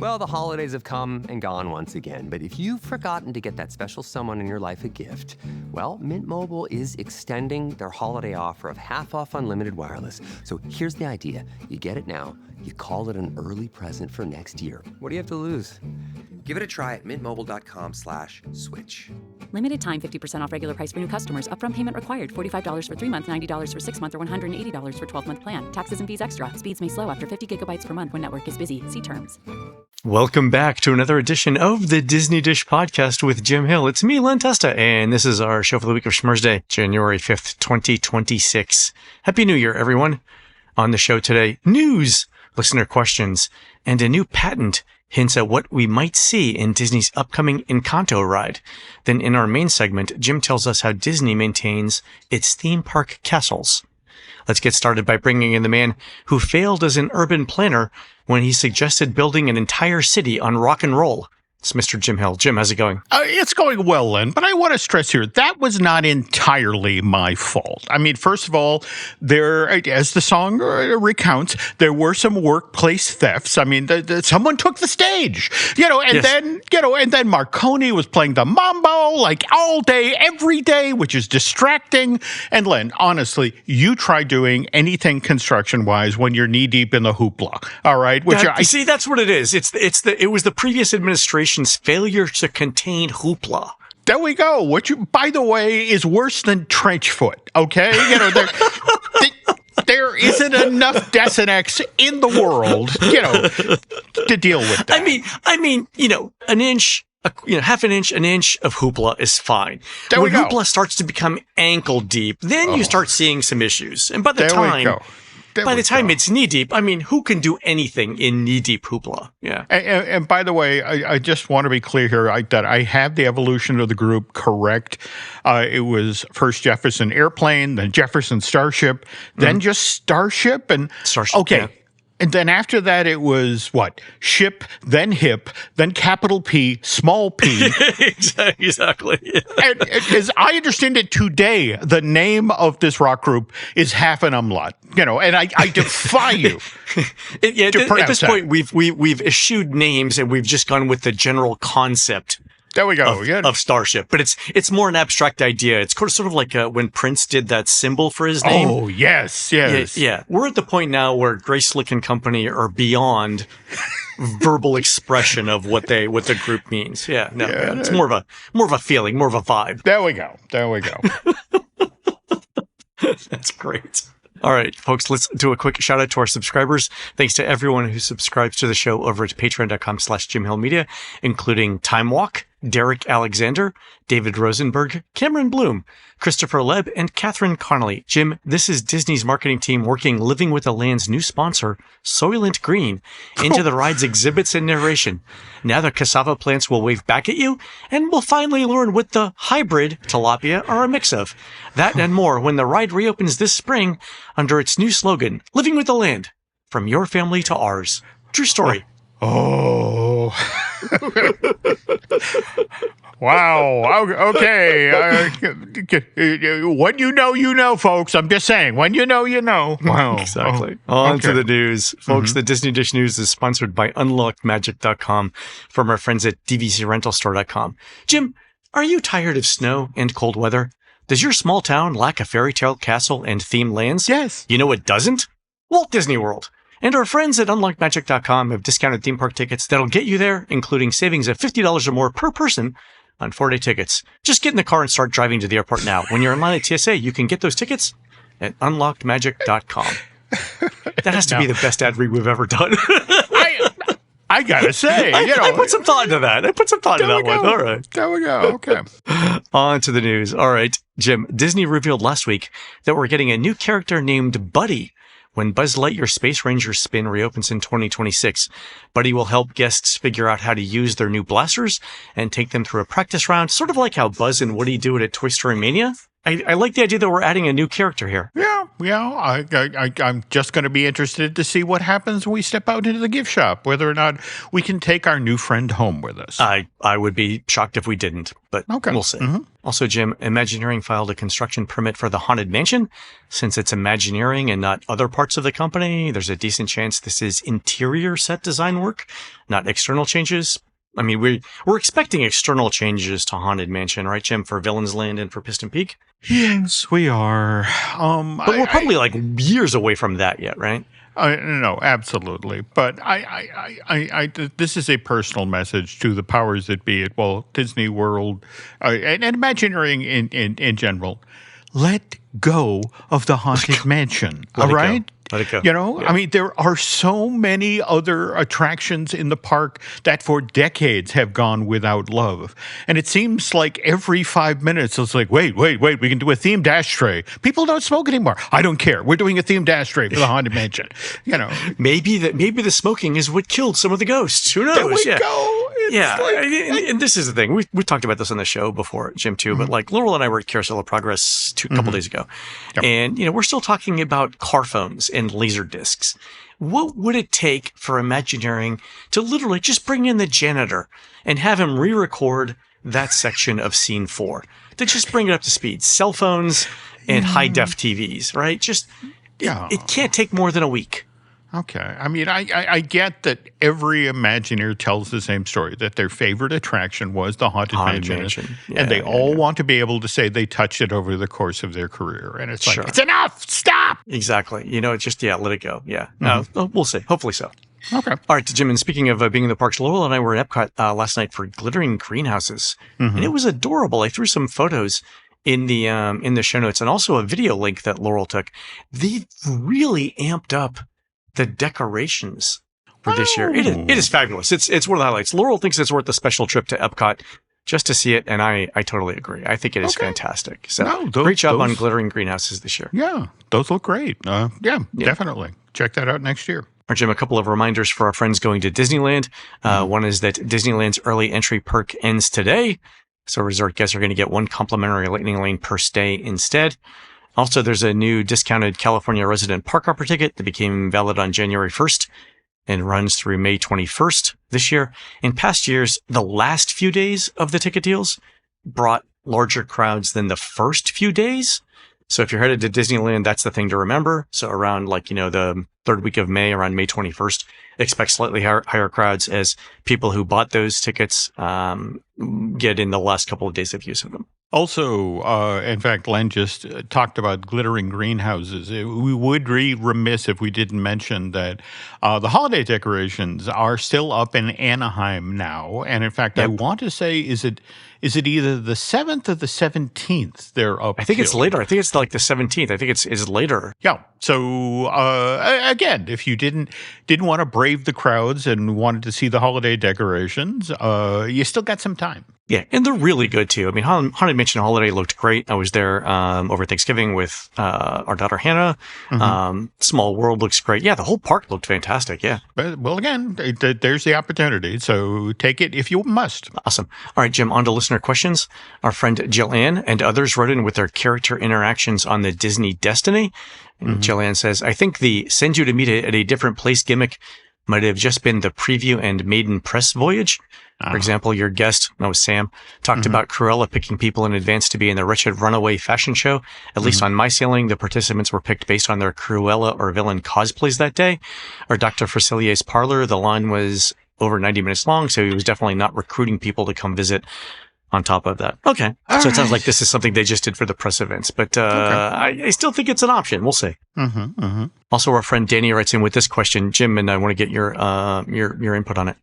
Well, the holidays have come and gone once again, but if you've forgotten to get that special someone in your life a gift, well, Mint Mobile is extending their holiday offer of half off unlimited wireless. So here's the idea. You get it now, you call it an early present for next year. What do you have to lose? Give it a try at mintmobile.com/switch. Limited time 50% off regular price for new customers. Upfront payment required. $45 for 3 months, $90 for 6 months, or $180 for 12-month plan. Taxes and fees extra. Speeds may slow after 50 gigabytes per month when network is busy. See terms. Welcome back to another edition of the Disney Dish Podcast with Jim Hill. It's me, Len Testa, and this is our show for the week of Schmersday, January 5th, 2026. Happy New Year, everyone. On the show today, news, listener questions, and a new patent hints at what we might see in Disney's upcoming Encanto ride. Then in our main segment, Jim tells us how Disney maintains its theme park castles. Let's get started by bringing in the man who failed as an urban planner when he suggested building an entire city on rock and roll. It's Mr. Jim Hill. Jim, how's it going? It's going well, Len, but I want to stress here, that was not entirely my fault. I mean, first of all, there, as the song recounts, there were some workplace thefts. I mean, someone took the stage, and then Marconi was playing the mambo like all day, every day, which is distracting. And Len, honestly, you try doing anything construction-wise when you're knee-deep in the hoopla, all right? See, that's what it is. It was the previous administration's failure to contain hoopla. There we go. Which, by the way, is worse than trench foot. Okay, there isn't enough Desenex in the world, to deal with that. I mean, an inch. Half an inch of hoopla is fine. When hoopla starts to become ankle deep, then you start seeing some issues. And by the time it's knee deep, I mean, who can do anything in knee deep hoopla? Yeah. And by the way, I just want to be clear here that I have the evolution of the group correct. It was first Jefferson Airplane, then Jefferson Starship, then just Starship and Starship. Okay. Yeah. And then after that, it was what? Ship, then hip, then capital P, small p. Exactly. And as I understand it today, the name of this rock group is half an umlaut. And I defy you. At this point, we've eschewed names and we've just gone with the general concept. There we go. Of Starship, but it's more an abstract idea. It's sort of like when Prince did that symbol for his name. Oh, yes. Yeah. We're at the point now where Grace Slick and company are beyond verbal expression of what the group means. Yeah, no, it's more of a feeling, more of a vibe. There we go. That's great. All right, folks, let's do a quick shout out to our subscribers. Thanks to everyone who subscribes to the show over at patreon.com/JimHillMedia, including Time Walk, Derek Alexander, David Rosenberg, Cameron Bloom, Christopher Leb, and Catherine Connolly. Jim, this is Disney's marketing team working Living with the Land's new sponsor, Soylent Green, into the ride's exhibits and narration. Now the cassava plants will wave back at you, and we'll finally learn what the hybrid tilapia are a mix of. That and more when the ride reopens this spring under its new slogan, Living with the Land, from your family to ours. True story. Oh. Wow. Okay. When you know, folks. I'm just saying. When you know. Wow. Exactly. On to the news. Folks, the Disney Dish News is sponsored by UnlockedMagic.com from our friends at DVCRentalStore.com. Jim, are you tired of snow and cold weather? Does your small town lack a fairy tale castle and themed lands? Yes. You know what doesn't? Walt Disney World. And our friends at UnlockedMagic.com have discounted theme park tickets that'll get you there, including savings of $50 or more per person on 4-day tickets. Just get in the car and start driving to the airport now. When you're in line at TSA, you can get those tickets at UnlockedMagic.com. That has to be the best ad read we've ever done. I gotta say, I put some thought into that. One. All right. There we go. Okay. On to the news. All right, Jim. Disney revealed last week that we're getting a new character named Buddy when Buzz Lightyear Space Ranger spin reopens in 2026. Buddy will help guests figure out how to use their new blasters and take them through a practice round, sort of like how Buzz and Woody do it at Toy Story Mania. I like the idea that we're adding a new character here. I'm just going to be interested to see what happens when we step out into the gift shop, whether or not we can take our new friend home with us. I would be shocked if we didn't, but we'll see. Also, Jim, Imagineering filed a construction permit for the Haunted Mansion. Since it's Imagineering and not other parts of the company, there's a decent chance this is interior set design work, not external changes. I mean, we're expecting external changes to Haunted Mansion, right, Jim, for Villain's Land and for Piston Peak? Yes, we are. But we're probably like years away from that yet, right? No, absolutely. But this is a personal message to the powers that be at Walt Disney World and Imagineering in general. Let go of the Haunted Mansion, all right? Let it go. You know, I mean, there are so many other attractions in the park that for decades have gone without love. And it seems like every 5 minutes, it's like, wait, we can do a themed ashtray. People don't smoke anymore. I don't care. We're doing a themed ashtray for the Haunted Mansion. You know. Maybe the smoking is what killed some of the ghosts. Who knows? There we go. And this is the thing. We talked about this on the show before, Jim, too. But like Laurel and I were at Carousel of Progress a couple days ago. Yep. And, we're still talking about car phones and laser discs. What would it take for Imagineering to literally just bring in the janitor and have him re-record that section of scene 4 to just bring it up to speed? Cell phones and high-def TVs, right? Just, it can't take more than a week. Okay. I mean, I get that every Imagineer tells the same story, that their favorite attraction was the Haunted Mansion. And they all want to be able to say they touched it over the course of their career. And it's like, it's enough! Stop! Exactly. It's just, let it go. Yeah. We'll see. Hopefully so. Okay. All right, Jim, and speaking of being in the parks, Laurel and I were at Epcot last night for glittering greenhouses. And it was adorable. I threw some photos in the show notes and also a video link that Laurel took. They've really amped up the decorations for this year. It is fabulous. It's one of the highlights. Laurel thinks it's worth a special trip to Epcot just to see it, and I totally agree. I think it is fantastic. So great job on glittering greenhouses this year. Yeah, those look great. Definitely. Check that out next year. All right, Jim, a couple of reminders for our friends going to Disneyland. One is that Disneyland's early entry perk ends today, so resort guests are going to get 1 complimentary Lightning Lane per stay instead. Also, there's a new discounted California resident park hopper ticket that became valid on January 1st and runs through May 21st this year. In past years, the last few days of the ticket deals brought larger crowds than the first few days. So if you're headed to Disneyland, that's the thing to remember. So around the third week of May, around May 21st, expect slightly higher crowds as people who bought those tickets get in the last couple of days of use of them. Also, in fact, Len just talked about glittering greenhouses. We would be remiss if we didn't mention that the holiday decorations are still up in Anaheim now. And in fact, I want to say, is it either the 7th or the 17th they're up? I think it's later. I think it's like the 17th. I think it's later. Yeah. So again, if you didn't want to brave the crowds and wanted to see the holiday decorations, you still got some time. Yeah, and they're really good too. I mean, Haunted Mansion Holiday looked great. I was there over Thanksgiving with our daughter Hannah. Small World looks great. Yeah, the whole park looked fantastic. Yeah. Well, again, there's the opportunity. So take it if you must. Awesome. All right, Jim, on to listener questions. Our friend Jill Ann and others wrote in with their character interactions on the Disney Destiny. And Jill Ann says, I think the send you to meet at a different place gimmick might have just been the preview and maiden press voyage. For example, your guest, that was Sam, talked about Cruella picking people in advance to be in the wretched runaway fashion show. At least on my sailing, the participants were picked based on their Cruella or villain cosplays that day. Or Dr. Facilier's parlor, the line was over 90 minutes long, so he was definitely not recruiting people to come visit on top of that. Okay. So it sounds like this is something they just did for the press events, but I still think it's an option. We'll see. Also, our friend Danny writes in with this question, Jim, and I want to get your input on it.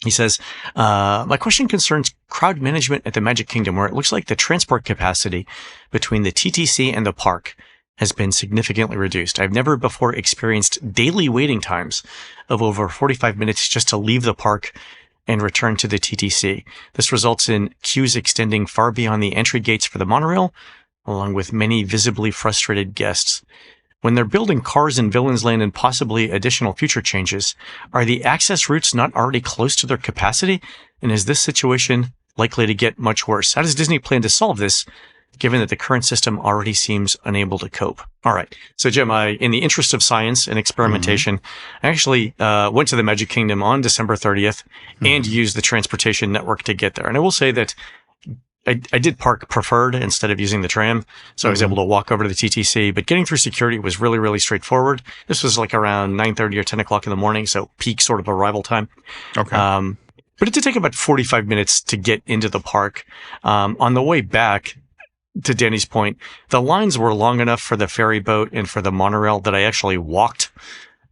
He says, my question concerns crowd management at the Magic Kingdom, where it looks like the transport capacity between the TTC and the park has been significantly reduced. I've never before experienced daily waiting times of over 45 minutes just to leave the park and return to the TTC. This results in queues extending far beyond the entry gates for the monorail, along with many visibly frustrated guests. When they're building cars in Villain's Land and possibly additional future changes, are the access routes not already close to their capacity? And is this situation likely to get much worse? How does Disney plan to solve this given that the current system already seems unable to cope. All right. So, Jim, in the interest of science and experimentation, I actually went to the Magic Kingdom on December 30th and used the transportation network to get there. And I will say that I did park preferred instead of using the tram. So I was able to walk over to the TTC, but getting through security was really, really straightforward. This was like around 9:30 or 10 o'clock in the morning. So peak sort of arrival time. Okay. But it did take about 45 minutes to get into the park. On the way back, to Danny's point, the lines were long enough for the ferry boat and for the monorail that I actually walked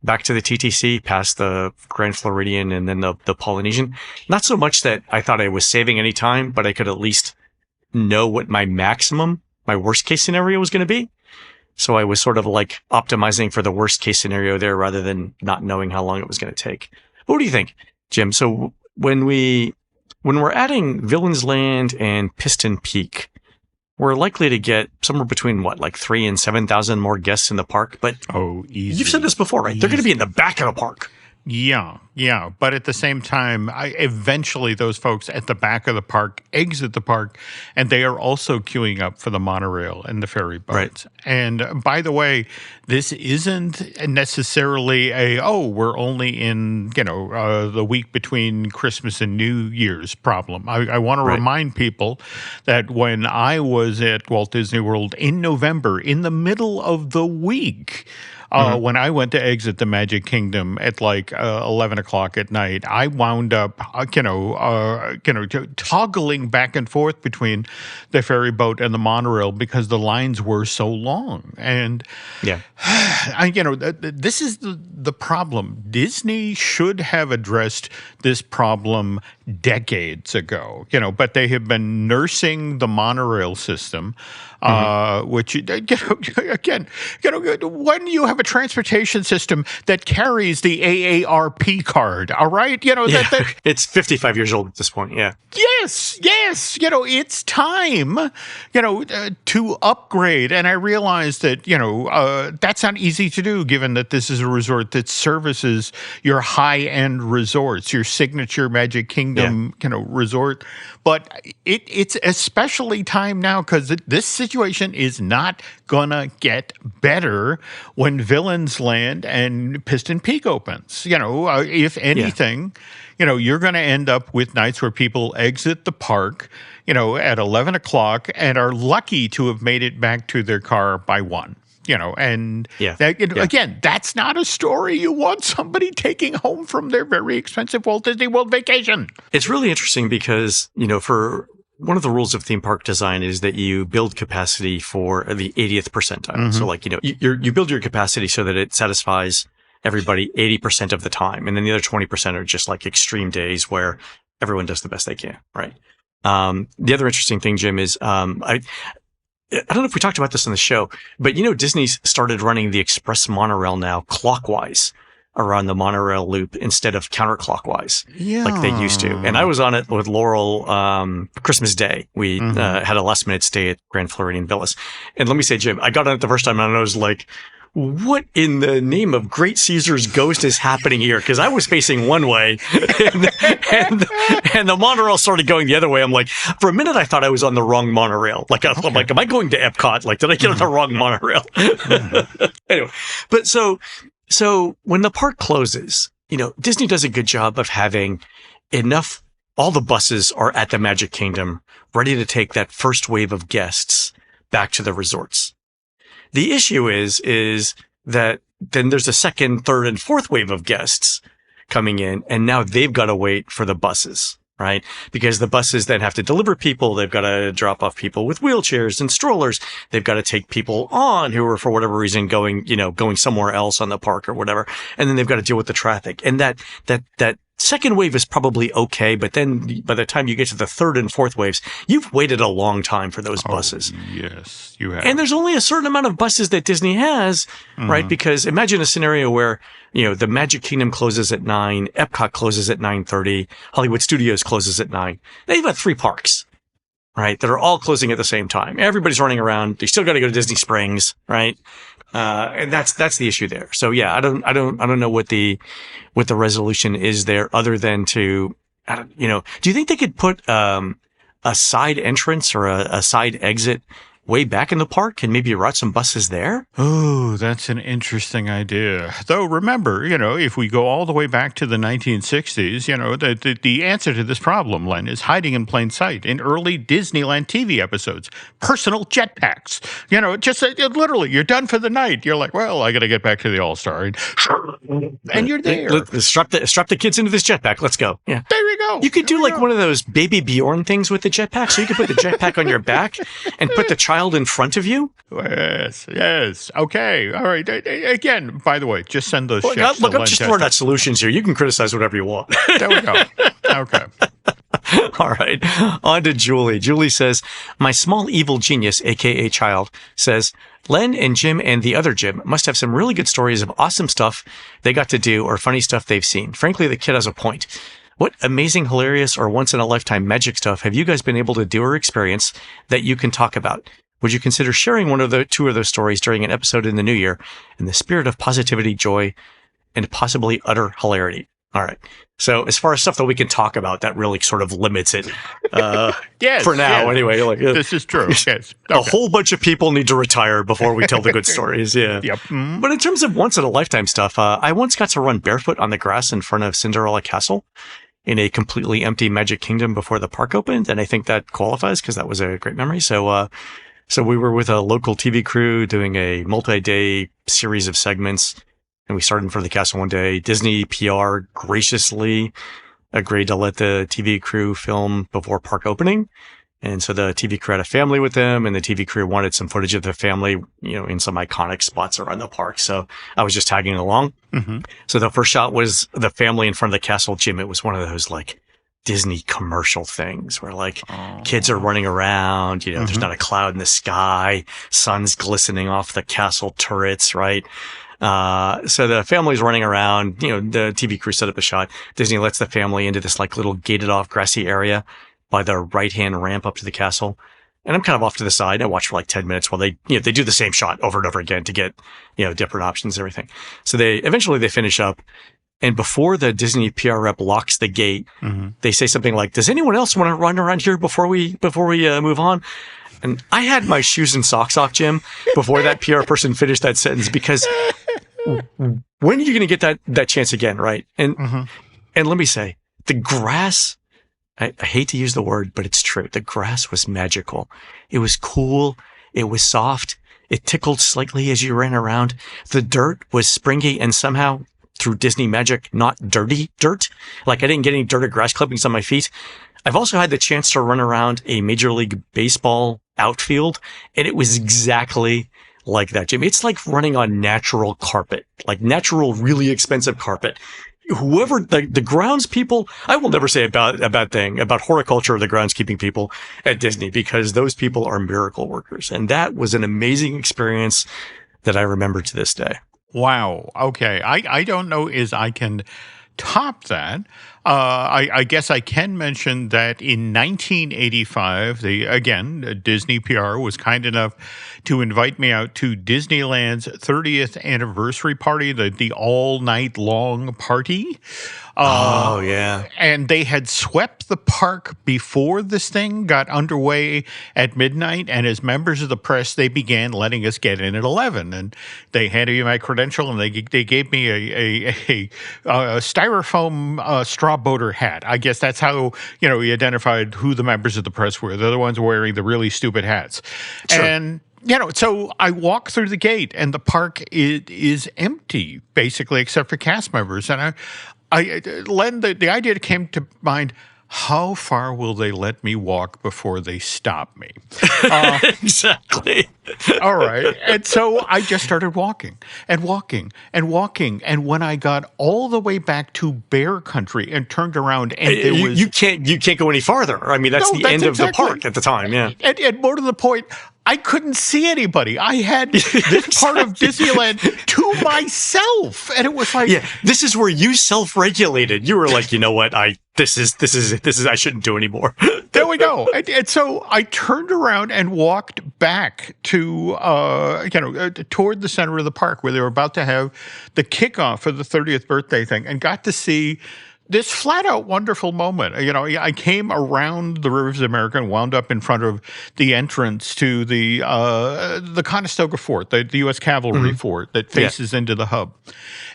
back to the TTC past the Grand Floridian and then the Polynesian. Not so much that I thought I was saving any time, but I could at least know what my worst case scenario was going to be. So I was sort of like optimizing for the worst case scenario there rather than not knowing how long it was going to take. What do you think, Jim? So when we're adding Villains Land and Piston Peak, we're likely to get somewhere between like 3,000 and 7,000 more guests in the park. But easy. You've said this before, right? Easy. They're going to be in the back of the park. Yeah. But at the same time, eventually those folks at the back of the park exit the park, and they are also queuing up for the monorail and the ferry boats. Right. And by the way, this isn't necessarily we're only in, the week between Christmas and New Year's problem. I want to remind people that when I was at Walt Disney World in November, in the middle of the week, when I went to exit the Magic Kingdom at like 11 o'clock at night, I wound up, toggling back and forth between the ferry boat and the monorail because the lines were so long. And, this is the problem. Disney should have addressed this problem decades ago, but they have been nursing the monorail system. Which, again, when you have a transportation system that carries the AARP card, all right? It's 55 years old at this point, yeah. Yes, it's time, to upgrade. And I realize that, that's not easy to do, given that this is a resort that services your high-end resorts, your signature Magic Kingdom, resort. But it's especially time now because this situation is not going to get better when Villains Land and Piston Peak opens. If anything, you're going to end up with nights where people exit the park, at 11 o'clock and are lucky to have made it back to their car by 1. Again, that's not a story you want somebody taking home from their very expensive Walt Disney World vacation. It's really interesting because, for one of the rules of theme park design is that you build capacity for the 80th percentile. So you build your capacity so that it satisfies everybody 80% of the time. And then the other 20% are just like extreme days where everyone does the best they can. Right. The other interesting thing, Jim, is, I don't know if we talked about this on the show, but Disney's started running the express monorail now clockwise around the monorail loop instead of counterclockwise like they used to. And I was on it with Laurel Christmas Day. We had a last minute stay at Grand Floridian Villas. And let me say, Jim, I got on it the first time and I was like, what in the name of Great Caesar's ghost is happening here? Because I was facing one way and the monorail started going the other way. I'm like, for a minute, I thought I was on the wrong monorail. I'm like, am I going to Epcot? Like, did I get on the wrong monorail? Anyway, but so when the park closes, Disney does a good job of having enough. All the buses are at the Magic Kingdom ready to take that first wave of guests back to the resorts. The issue is that then there's a second, third, and fourth wave of guests coming in, and now they've got to wait for the buses, right? Because the buses then have to deliver people. They've got to drop off people with wheelchairs and strollers. They've got to take people on who are, for whatever reason, going somewhere else on the park or whatever. And then they've got to deal with the traffic. And that second wave is probably okay, but then by the time you get to the third and fourth waves, you've waited a long time for those buses. Yes, you have. And there's only a certain amount of buses that Disney has, right? Because imagine a scenario where, the Magic Kingdom closes at 9, Epcot closes at 9:30, Hollywood Studios closes at 9. They've got 3 parks, right? That are all closing at the same time. Everybody's running around. They still got to go to Disney Springs, right? And that's the issue there. So yeah, I don't know what the resolution is there other than do you think they could put, a side entrance or a side exit way back in the park and maybe route some buses there? Oh, that's an interesting idea. Though remember, if we go all the way back to the 1960s, the answer to this problem, Len, is hiding in plain sight in early Disneyland TV episodes. Personal jetpacks. Just literally, you're done for the night. You're like, well, I got to get back to the All-Star. And you're there. Strap the kids into this jetpack. Let's go. Yeah. There you go. You could do like one of those Baby Bjorn things with the jetpack. So you could put the jetpack on your back and put the child in front of you. Yes. Okay. All right. Again, by the way, just send those checks. Look, I'm just throwing out solutions here. You can criticize whatever you want. There we go. Okay. All right. On to Julie. Julie says, my small evil genius, a.k.a. child, says, Len and Jim and the other Jim must have some really good stories of awesome stuff they got to do or funny stuff they've seen. Frankly, the kid has a point. What amazing, hilarious, or once-in-a-lifetime magic stuff have you guys been able to do or experience that you can talk about? Would you consider sharing one of the two of those stories during an episode in the new year in the spirit of positivity, joy, and possibly utter hilarity? All right. So as far as stuff that we can talk about, that really sort of limits it. Yes, for now, anyway. Like, this is true. Yes. Okay. A whole bunch of people need to retire before we tell the good stories. Yeah. Yep. Mm-hmm. But in terms of once-in-a-lifetime stuff, I once got to run barefoot on the grass in front of Cinderella Castle in a completely empty Magic Kingdom before the park opened. And I think that qualifies because that was a great memory. So we were with a local TV crew doing a multi-day series of segments. And we started in front of the castle one day. Disney PR graciously agreed to let the TV crew film before park opening. And so the TV crew had a family with them, and the TV crew wanted some footage of the family, in some iconic spots around the park. So I was just tagging along. Mm-hmm. So the first shot was the family in front of the castle. Jim, it was one of those like Disney commercial things where like kids are running around, mm-hmm. There's not a cloud in the sky, sun's glistening off the castle turrets, right? So the family's running around, the TV crew set up a shot. Disney lets the family into this like little gated off grassy area by the right-hand ramp up to the castle. And I'm kind of off to the side. I watch for like 10 minutes while they do the same shot over and over again to get, different options and everything. So they finish up. And before the Disney PR rep locks the gate, mm-hmm. they say something like, does anyone else want to run around here before we move on? And I had my shoes and socks off, Jim, before that PR person finished that sentence, because when are you going to get that chance again, right? And mm-hmm. and let me say, the grass, I hate to use the word, but it's true. The grass was magical. It was cool. It was soft. It tickled slightly as you ran around. The dirt was springy and somehow, through Disney magic, not dirty dirt. Like I didn't get any dirt or grass clippings on my feet. I've also had the chance to run around a Major League Baseball outfield, and it was exactly like that, Jim. It's like running on natural carpet, like natural, really expensive carpet. Whoever the grounds people, I will never say a bad thing about horticulture or the groundskeeping people at Disney, because those people are miracle workers. And that was an amazing experience that I remember to this day. Wow. Okay. I don't know as I can top that. I guess I can mention that in 1985, Disney PR was kind enough to invite me out to Disneyland's 30th anniversary party, the all-night long party. Oh, yeah. And they had swept the park before this thing got underway at midnight. And as members of the press, they began letting us get in at 11. And they handed me my credential, and they gave me a styrofoam straw boater hat. I guess that's how, we identified who the members of the press were. They're the ones wearing the really stupid hats. Sure. And so I walk through the gate, and the park is empty, basically, except for cast members. And Len, the idea came to mind, how far will they let me walk before they stop me? Exactly. All right. And so I just started walking and walking and walking. And when I got all the way back to Bear Country and turned around, and you can't go any farther. I mean, that's the end of the park at the time. Yeah. And more to the point, I couldn't see anybody. I had this part of Disneyland to myself. And it was like, yeah, this is where you self-regulated. You were like, you know what? This is, I shouldn't do anymore. There we go. And so I turned around and walked back to, toward the center of the park where they were about to have the kickoff of the 30th birthday thing, and got to see this flat out wonderful moment. I came around the Rivers of America and wound up in front of the entrance to the Conestoga Fort, the U.S. Cavalry fort that faces into the hub.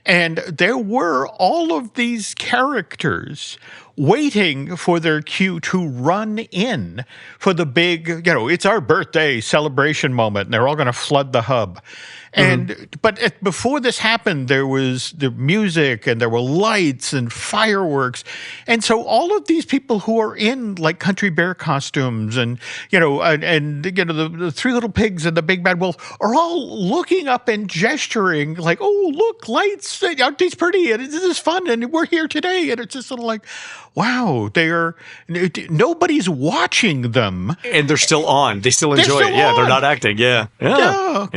And there were all of these characters waiting for their cue to run in for the big, it's our birthday celebration moment, and they're all going to flood the hub. But before this happened, there was the music and there were lights and fireworks. And so all of these people who are in like country bear costumes and the three little pigs and the big bad wolf are all looking up and gesturing like, oh, look, lights, it's pretty and this is fun and we're here today. And it's just sort of like, wow, nobody's watching them. And they're still on. They still enjoy it. Yeah, they're not acting. Yeah.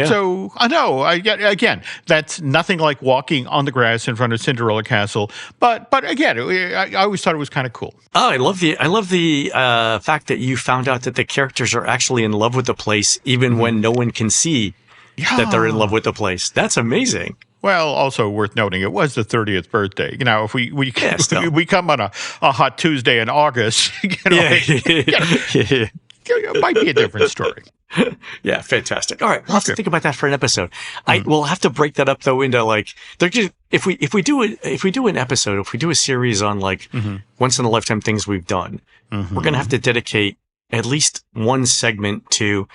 So I know. Again, that's nothing like walking on the grass in front of Cinderella Castle. But again, I always thought it was kind of cool. Oh, I love the fact that you found out that the characters are actually in love with the place, even when no one can see that they're in love with the place. That's amazing. Well, also worth noting, it was the 30th birthday. If we come on a hot Tuesday in August, it might be a different story. Yeah, fantastic. All right, we'll have to think about that for an episode. We'll have to break that up though into like if we do an episode, if we do a series on like once in a lifetime things we've done, we're gonna have to dedicate at least one segment to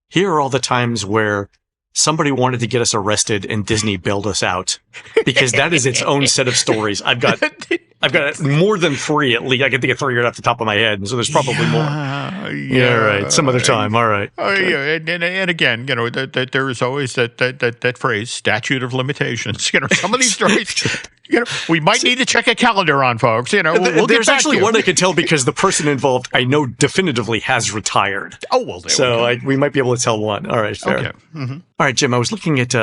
here are all the times where somebody wanted to get us arrested and Disney bailed us out, because that is its own set of stories. I've got more than three at least. I can think of three right off the top of my head, and so there's probably more. Yeah, right. Some other time. All right. Okay. And again, that there is always that phrase, statute of limitations. Some of these stories, we might need to check a calendar on, folks. We'll there's actually one I can tell because the person involved, I know definitively has retired. Oh, well, we might be able to tell one. All right, fair. Okay. All right, Jim, I was looking at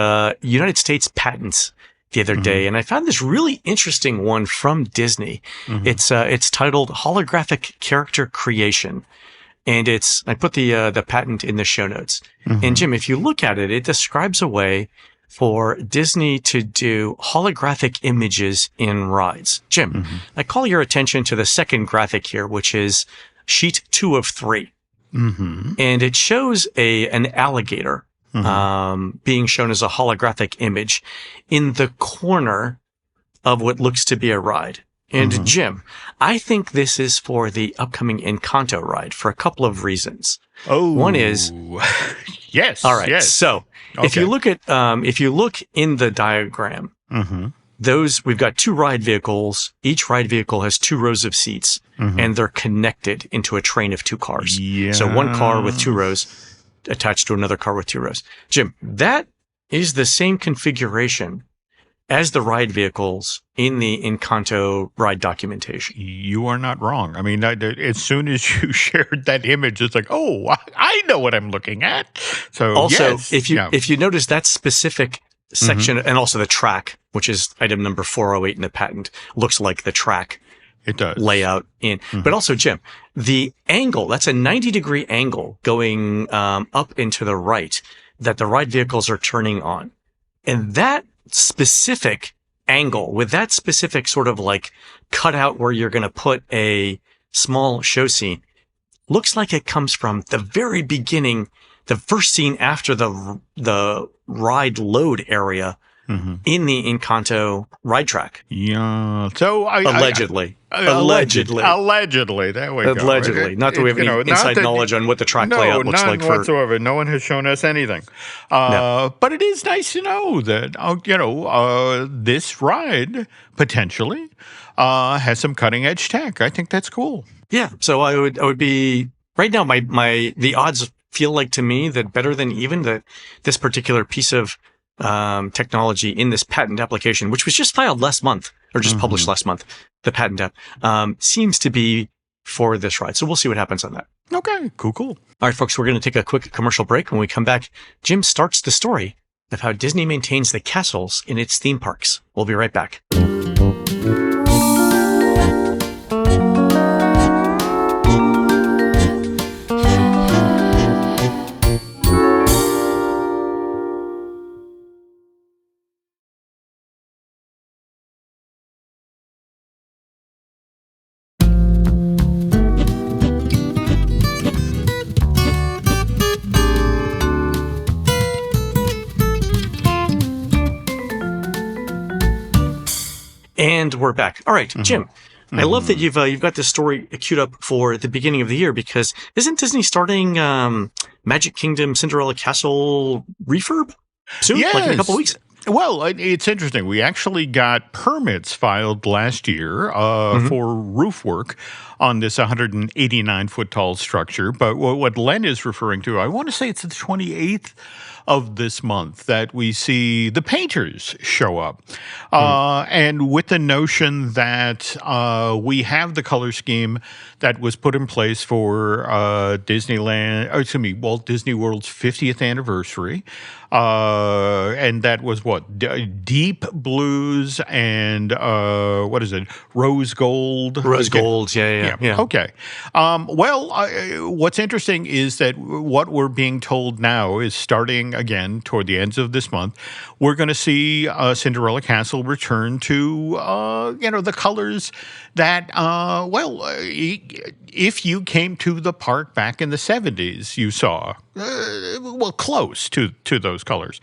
United States patents the other day, and I found this really interesting one from Disney. It's titled Holographic Character Creation. And I put the patent in the show notes. And Jim, if you look at it, it describes a way for Disney to do holographic images in rides. Jim, I call your attention to the second graphic here, which is sheet 2 of 3. And it shows an alligator being shown as a holographic image in the corner of what looks to be a ride. And Jim, I think this is for the upcoming Encanto ride for a couple of reasons. Oh, one is yes. All right. Yes. So if you look in the diagram, we've got 2 ride vehicles. Each ride vehicle has 2 rows of seats, and they're connected into a train of 2 cars. Yeah. So one car with 2 rows attached to another car with 2 rows. Jim, that is the same configuration as the ride vehicles in the Encanto ride documentation. You are not wrong. I mean, as soon as you shared that image, it's like, oh, I know what I'm looking at. So also, yes, if you notice that specific section, and also the track, which is item number 408 in the patent, looks like the track. It does. Layout in. But also, Jim, the angle, that's a 90-degree angle going up into the right that the ride vehicles are turning on. And that specific angle with that specific sort of like cutout where you're going to put a small show scene looks like it comes from the very beginning, the first scene after the ride load area in the Encanto ride track. Yeah. So allegedly. Allegedly. There we go. Allegedly. Not that we have any inside knowledge on what the track layout looks like. No, none whatsoever. No one has shown us anything. But it is nice to know that, this ride potentially has some cutting edge tech. I think that's cool. Yeah. So I would be right now. The odds feel like to me that better than even this particular piece of technology in this patent application, which was just filed last month or just published last month, the patent app, seems to be for this ride. So we'll see what happens on that. Okay, cool. All right, folks, we're going to take a quick commercial break. When we come back, Jim starts the story of how Disney maintains the castles in its theme parks. We'll be right back. And we're back. All right, Jim. I love that you've got this story queued up for the beginning of the year, because isn't Disney starting Magic Kingdom Cinderella Castle refurb soon? Yes. Like in a couple of weeks? Well, it's interesting. We actually got permits filed last year for roof work on this 189-foot tall structure. But what Len is referring to, I want to say it's the 28th of this month that we see the painters show up. And with the notion that we have the color scheme that was put in place for Walt Disney World's 50th anniversary. And that was what? Deep blues and what is it? Rose gold? Rose gold, yeah. Okay. What's interesting is that what we're being told now is starting again toward the ends of this month, we're going to see Cinderella Castle return to, the colors that, if you came to the park back in the 70s, you saw, close to those colors,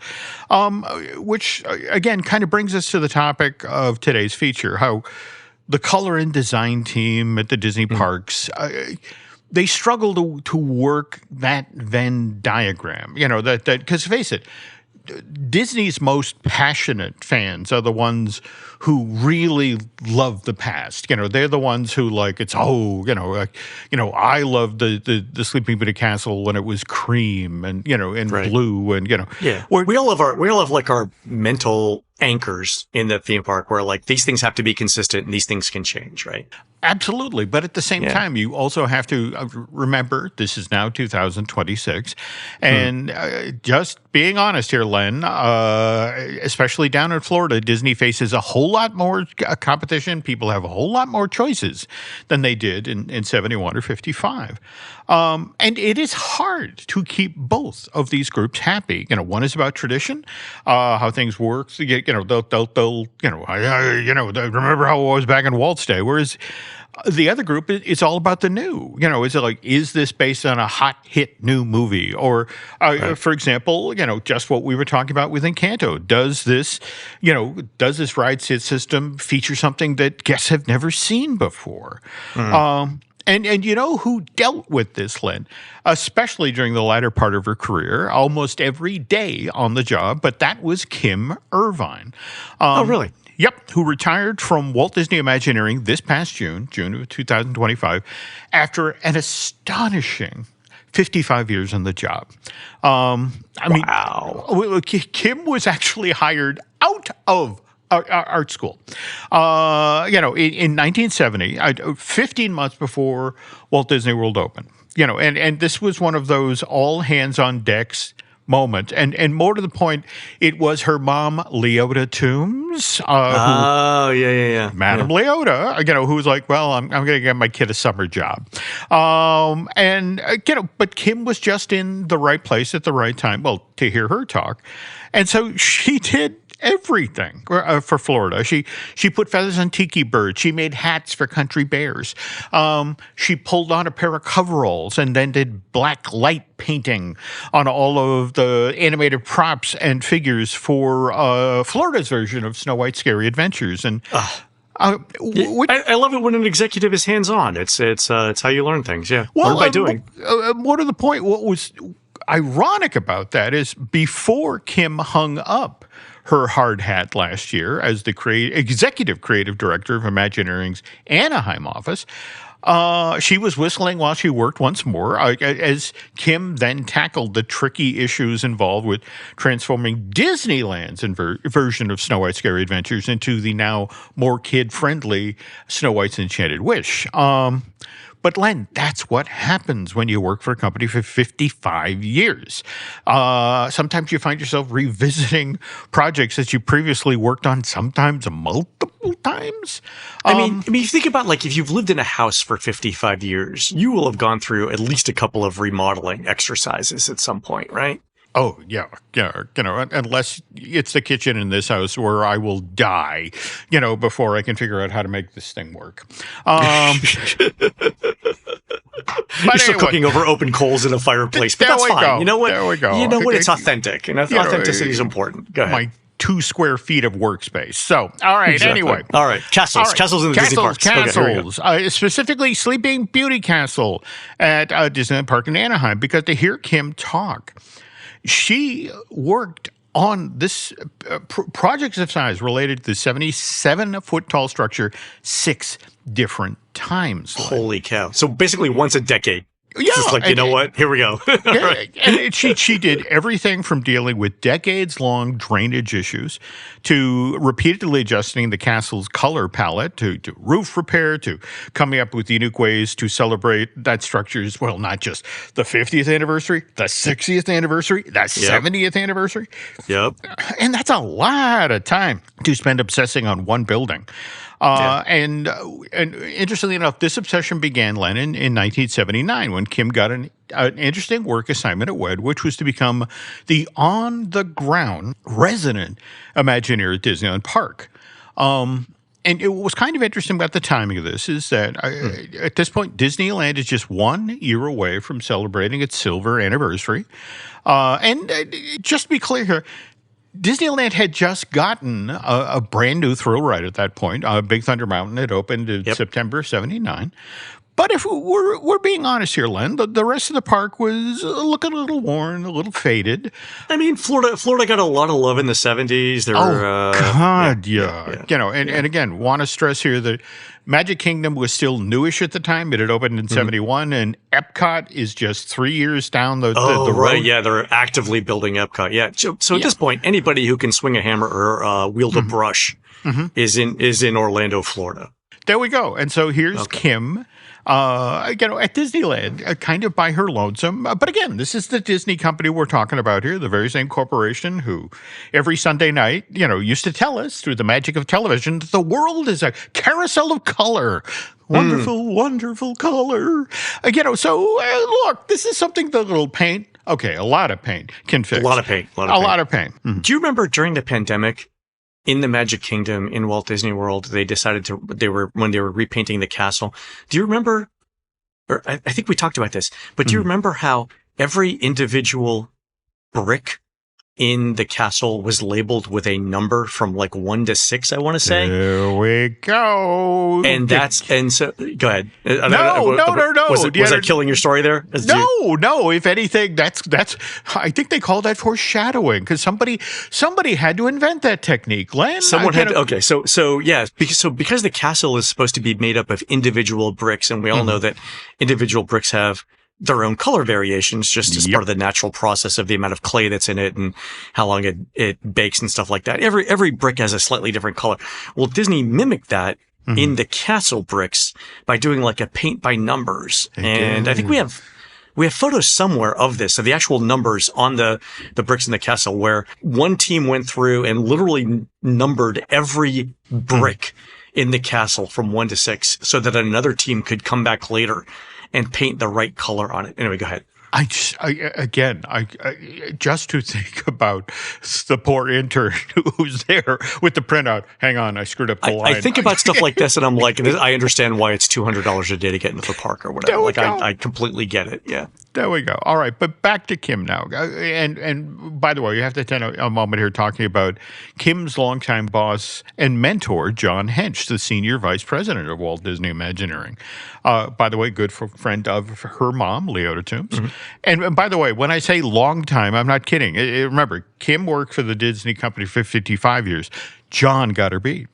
which, again, kind of brings us to the topic of today's feature, how the color and design team at the Disney parks, they struggle to work that Venn diagram, that because face it, Disney's most passionate fans are the ones who really love the past. They're the ones who I love the Sleeping Beauty Castle when it was cream and blue and we all have our mental anchors in the theme park where these things have to be consistent and these things can change, right? Absolutely. But at the same time, you also have to remember this is now 2026. And just being honest here, Len, especially down in Florida, Disney faces a whole lot more competition. People have a whole lot more choices than they did in 71 or 55. And it is hard to keep both of these groups happy. One is about tradition, how things work. They'll remember how it was back in Walt's day. Whereas the other group is all about the new. Is this based on a hot hit new movie? Or, for example, just what we were talking about with Encanto. Does this ride system feature something that guests have never seen before? And you know who dealt with this, Len, especially during the latter part of her career, almost every day on the job, but that was Kim Irvine. Oh, really? Yep, who retired from Walt Disney Imagineering this past June of 2025, after an astonishing 55 years on the job. Wow. Kim was actually hired out of art school. In 1970, 15 months before Walt Disney World opened. And this was one of those all hands on decks moment. And more to the point, it was her mom, Leota Toombs. Madam Leota, who was like, well, I'm going to get my kid a summer job. But Kim was just in the right place at the right time, to hear her talk. And so she did everything for Florida. She put feathers on tiki birds. She made hats for country bears. She pulled on a pair of coveralls and then did black light painting on all of the animated props and figures for Florida's version of Snow White's Scary Adventures. And I love it when an executive is hands-on. It's how you learn things. Yeah, learn by doing. More to the point, what was ironic about that is before Kim hung up her hard hat last year as the executive creative director of Imagineering's Anaheim office, she was whistling while she worked once more, as Kim then tackled the tricky issues involved with transforming Disneyland's version of Snow White's Scary Adventures into the now more kid-friendly Snow White's Enchanted Wish. But Len, that's what happens when you work for a company for 55 years. Sometimes you find yourself revisiting projects that you previously worked on, sometimes multiple times. I mean, you think about if you've lived in a house for 55 years, you will have gone through at least a couple of remodeling exercises at some point, right? Oh, yeah. Unless it's the kitchen in this house where I will die, before I can figure out how to make this thing work. You're still cooking over open coals in a fireplace, but that's fine. Go. You know what? There we go. You know what? It's authentic. Authenticity is important. Go ahead. My 2 square feet of workspace. So, all right, Exactly. anyway. All right, castles. Castles in the Disney parks. Castles. Specifically, Sleeping Beauty Castle at Disneyland Park in Anaheim, because to hear Kim talk, she worked on this project of size related to the 77-foot tall structure 6 different times. Holy cow. So basically once a decade. Yeah, Just like, you know what? Here we go. Right. And she did everything from dealing with decades-long drainage issues to repeatedly adjusting the castle's color palette to roof repair to coming up with unique ways to celebrate that structure's, well, not just the 50th anniversary, the 60th anniversary, the 70th anniversary. Yep. And that's a lot of time to spend obsessing on one building. And interestingly enough, this obsession began, Len, in 1979 when Kim got an interesting work assignment at WED, which was to become the on-the-ground resident Imagineer at Disneyland Park. And it was kind of interesting about the timing of this is that at this point, Disneyland is just 1 year away from celebrating its silver anniversary. And just to be clear here, Disneyland had just gotten a brand new thrill ride at that point. Big Thunder Mountain had opened in September of 79. But if we're being honest here, Len, the rest of the park was looking a little worn, a little faded. I mean, Florida got a lot of love in the 70s. There were, You know, and again, want to stress here that Magic Kingdom was still newish at the time. It had opened in 71, and Epcot is just 3 years down the road. Right, yeah, they're actively building Epcot. Yeah, so at this point, anybody who can swing a hammer or wield a brush is in Orlando, Florida. There we go. And so here's Kim. At Disneyland, kind of by her lonesome. But again, this is the Disney company we're talking about here, the very same corporation who every Sunday night, used to tell us through the magic of television that the world is a carousel of color. Wonderful, wonderful color. Look, this is something that little paint, a lot of paint can fix. A lot of paint. Mm-hmm. Do you remember during the pandemic, in the Magic Kingdom in Walt Disney World, when they were repainting the castle? Do you remember, or I think we talked about this, but do you remember how every individual brick in the castle was labeled with a number from like 1 to 6, I want to say? There we go. And so, go ahead. No. Was that killing your story there? No. If anything, that's. I think they call that foreshadowing because somebody had to invent that technique. Len, someone had. Okay, so because the castle is supposed to be made up of individual bricks, and we all know that individual bricks have their own color variations just as part of the natural process of the amount of clay that's in it and how long it bakes and stuff like that. Every brick has a slightly different color. Well, Disney mimicked that in the castle bricks by doing like a paint by numbers. And I think we have photos somewhere of this, of the actual numbers on the bricks in the castle, where one team went through and literally numbered every brick in the castle from 1 to 6 so that another team could come back later and paint the right color on it. Anyway, go ahead. I just to think about the poor intern who's there with the printout. Hang on, I screwed up the line. I think about stuff like this, and I'm like, I understand why it's $200 a day to get into the park or whatever. I completely get it. Yeah. There we go. All right, but back to Kim now. And by the way, you have to spend a moment here talking about Kim's longtime boss and mentor, John Hench, the senior vice president of Walt Disney Imagineering. By the way, good friend of her mom, Leota Toombs. And by the way, when I say long time, I'm not kidding. Remember, Kim worked for the Disney company for 55 years. John got her beat.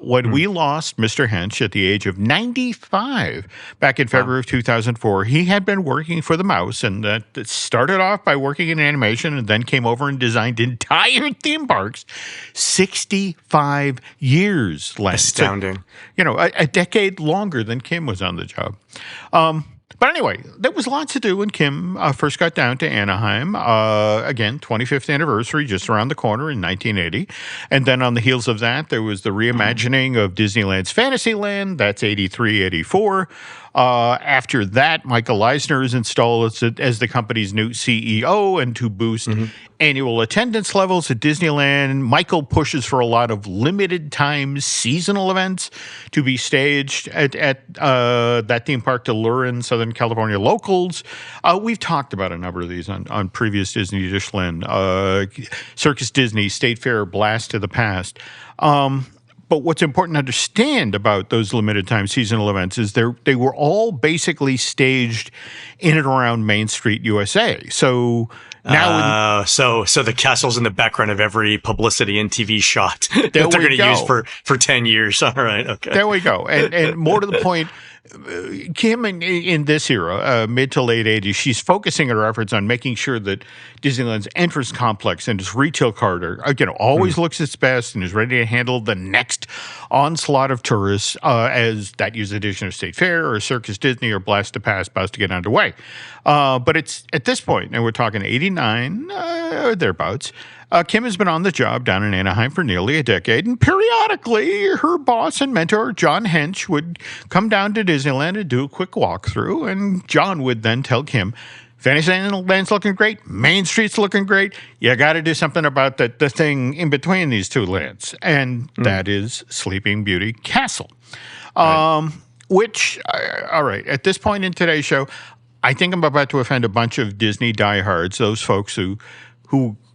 When we lost Mr. Hench at the age of 95 back in February of 2004, he had been working for the Mouse, and that started off by working in animation and then came over and designed entire theme parks. 65 years less. Astounding. A decade longer than Kim was on the job. But anyway, there was lots to do when Kim first got down to Anaheim. Again, 25th anniversary just around the corner in 1980. And then on the heels of that, there was the reimagining of Disneyland's Fantasyland. That's 83, 84. After that, Michael Eisner is installed as the company's new CEO, and to boost annual attendance levels at Disneyland, Michael pushes for a lot of limited time seasonal events to be staged at that theme park to lure in some Southern California locals. We've talked about a number of these on previous Disney Dish, Lynn. Circus Disney, State Fair, Blast to the Past. But what's important to understand about those limited time seasonal events is they were all basically staged in and around Main Street, USA. So now, so the castle's in the background of every publicity and TV shot that they're going to use for 10 years. All right, okay. There we go. And more to the point, Kim in this era, mid to late 80s, she's focusing her efforts on making sure that Disneyland's entrance complex and its retail corridor, always looks its best and is ready to handle the next onslaught of tourists as that year's edition of State Fair or Circus Disney or Blast to Pass about to get underway. But it's at this point, and we're talking 89 or thereabouts, Kim has been on the job down in Anaheim for nearly a decade, and periodically her boss and mentor, John Hench, would come down to Disneyland and do a quick walkthrough, and John would then tell Kim, Fantasyland's looking great, Main Street's looking great, you got to do something about the thing in between these two lands, and that is Sleeping Beauty Castle. Right. Which, all right, at this point in today's show, I think I'm about to offend a bunch of Disney diehards, those folks who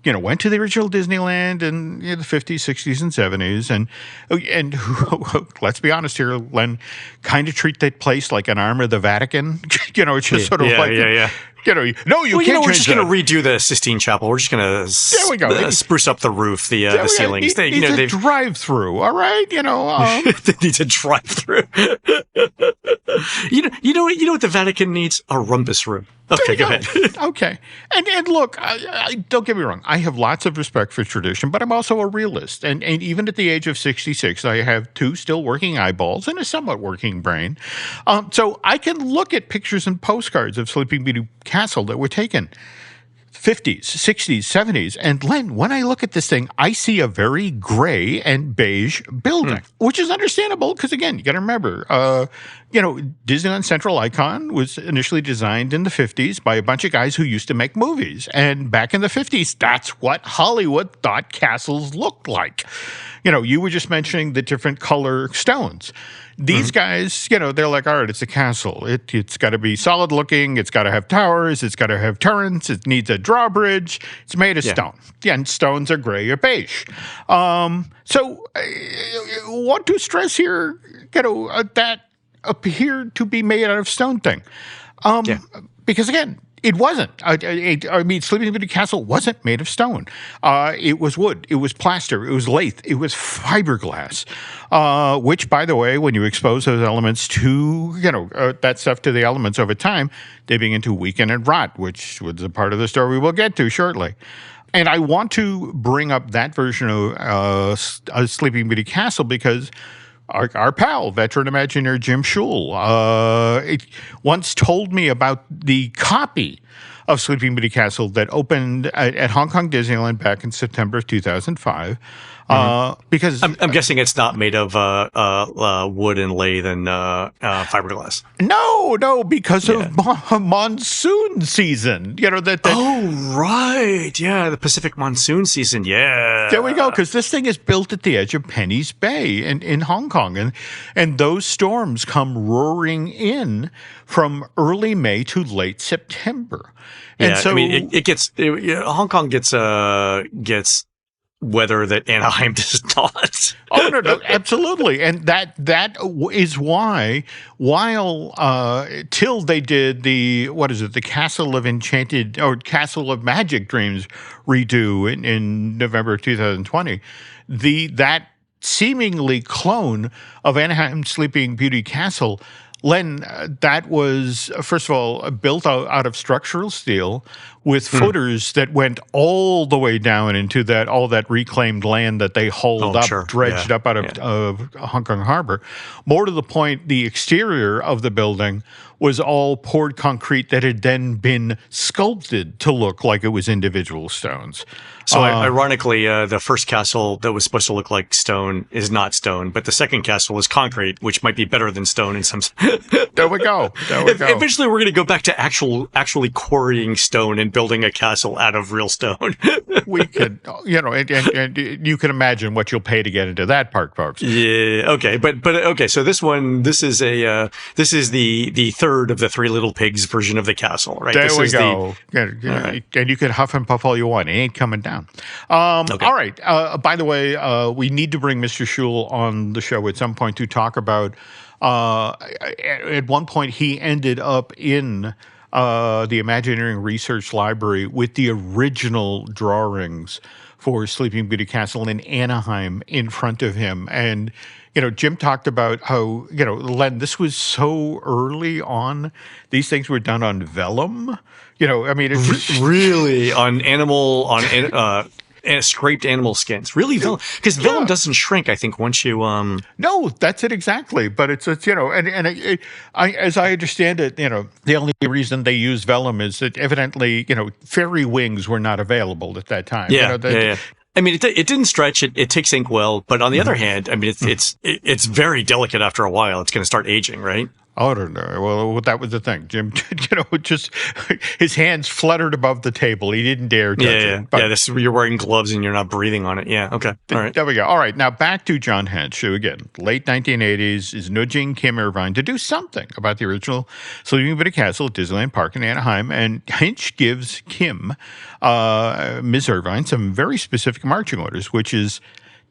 went to the original Disneyland in the 50s, 60s, and 70s, and who, let's be honest here, Len, kind of treat that place like an arm of the Vatican. It's just sort of no, you can't. We're just going to redo the Sistine Chapel. We're just going to spruce up the roof, the ceilings. They need a drive-through, all right? They need a drive-through. You know what the Vatican needs? A rumpus room. Okay, go ahead. Okay. And look, I don't get me wrong. I have lots of respect for tradition, but I'm also a realist. And even at the age of 66, I have 2 still working eyeballs and a somewhat working brain. So I can look at pictures and postcards of Sleeping Beauty Castle that were taken 50s, 60s, 70s. And Len, when I look at this thing, I see a very gray and beige building, which is understandable because, again, you got to remember, Disneyland Central Icon was initially designed in the 50s by a bunch of guys who used to make movies. And back in the 50s, that's what Hollywood thought castles looked like. You were just mentioning the different color stones. These guys, they're like, all right, it's a castle. It's got to be solid looking. It's got to have towers. It's got to have turrets. It needs a drawbridge. It's made of stone. Yeah, and stones are gray or beige. So I want to stress here, that appeared to be made out of stone thing. Because, again, it wasn't. Sleeping Beauty Castle wasn't made of stone. It was wood. It was plaster. It was lath. It was fiberglass, which, by the way, when you expose those elements to, that stuff to the elements over time, they begin to weaken and rot, which was a part of the story we'll get to shortly. And I want to bring up that version of Sleeping Beauty Castle because our pal, veteran Imagineer Jim Schul, once told me about the copy of Sleeping Beauty Castle that opened at Hong Kong Disneyland back in September of 2005. Because I'm guessing it's not made of wood and lathe and fiberglass. No, because of monsoon season. Oh, right. Yeah, the Pacific monsoon season. Yeah. There we go, because this thing is built at the edge of Penny's Bay in Hong Kong. And those storms come roaring in from early May to late September. And so, Hong Kong gets weather that Anaheim does not. No, absolutely. And that is why, while till they did the Castle of Enchanted or Castle of Magic Dreams redo in November of 2020, that seemingly clone of Anaheim Sleeping Beauty Castle, Len, that was, first of all, built out of structural steel with footers that went all the way down into all that reclaimed land that they hauled dredged up out of Hong Kong Harbor. More to the point, the exterior of the building was all poured concrete that had then been sculpted to look like it was individual stones. So ironically, the first castle that was supposed to look like stone is not stone, but the second castle is concrete, which might be better than stone in some. There we go. Eventually, we're going to go back to actually quarrying stone and building a castle out of real stone. We could, and you can imagine what you'll pay to get into that part, folks. Yeah. Okay. But okay. So this is the third third of the Three Little Pigs version of the castle, right? There we go. Right. And you can huff and puff all you want. It ain't coming down. Okay. All right. By the way, we need to bring Mr. Schul on the show at some point to talk about. At one point, he ended up in the Imagineering Research Library with the original drawings for Sleeping Beauty Castle in Anaheim in front of him. And, Jim talked about how, Len, this was so early on. These things were done on vellum. It's just really on scraped animal skins. Really vellum, because vellum doesn't shrink, I think, once you No, that's it exactly. But it's as I understand it, the only reason they use vellum is that evidently, fairy wings were not available at that time. Yeah. I mean, it didn't stretch. It takes ink well, but on the other hand, I mean, it's very delicate after a while. It's going to start aging, right? I don't know. Well, that was the thing. Jim, just his hands fluttered above the table. He didn't dare touch it. But you're wearing gloves and you're not breathing on it. Yeah, okay. All right. There we go. All right. Now back to John Hench, who, again, late 1980s, is nudging Kim Irvine to do something about the original Sleeping Beauty Castle at Disneyland Park in Anaheim. And Hench gives Kim, Ms. Irvine, some very specific marching orders, which is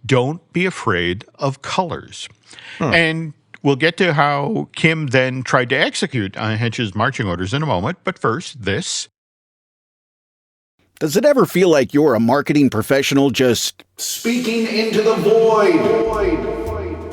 don't be afraid of colors. And we'll get to how Kim then tried to execute Hench's marching orders in a moment, but first, this. Does it ever feel like you're a marketing professional just speaking into the void?